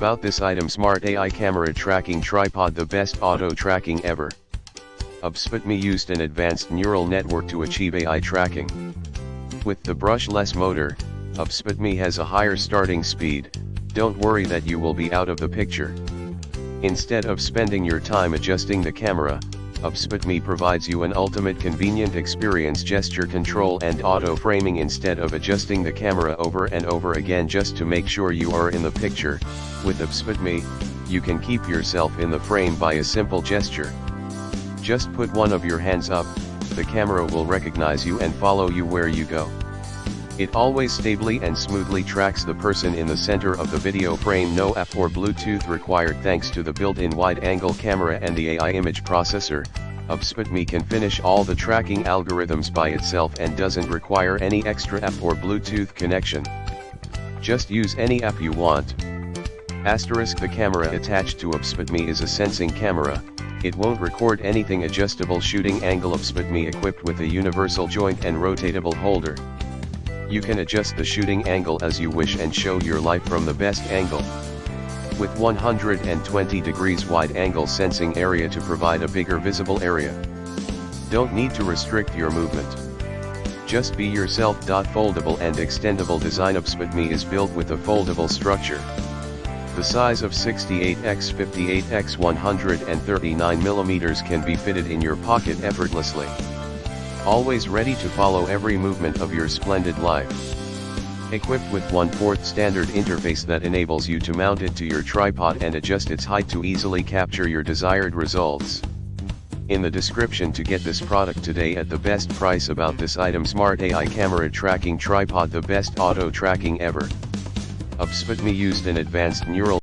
About this item: Smart AI Camera Tracking Tripod, the best auto tracking ever. OBSBOT used an advanced neural network to achieve AI tracking. With the brushless motor, OBSBOT has a higher starting speed. Don't worry that you will be out of the picture. Instead of spending your time adjusting the camera, OBSBOT provides you an ultimate convenient experience: gesture control and auto framing. Instead of adjusting the camera over and over again just to make sure you are in the picture, with OBSBOT, you can keep yourself in the frame by a simple gesture. Just put one of your hands up, the camera will recognize you and follow you where you go. It always stably and smoothly tracks the person in the center of the video frame. No app or Bluetooth required. Thanks to the built-in wide-angle camera and the AI image processor, OBSBOT can finish all the tracking algorithms by itself and doesn't require any extra app or Bluetooth connection. Just use any app you want. The camera attached to OBSBOT is a sensing camera. It won't record anything. Adjustable shooting angle: OBSBOT equipped with a universal joint and rotatable holder. You can adjust the shooting angle as you wish and show your life from the best angle. With 120 degrees wide angle sensing area to provide a bigger visible area. Don't need to restrict your movement. Just be yourself. Foldable and extendable design: OBSBOT is built with a foldable structure. The size of 68x58x 139mm can be fitted in your pocket effortlessly. Always ready to follow every movement of your splendid life. Equipped with 1/4 standard interface that enables you to mount it to your tripod and adjust its height to easily capture your desired results. In the description to get this product today at the best price. About this item: Smart AI Camera Tracking Tripod, the best auto tracking ever. OBSBOT used an advanced neural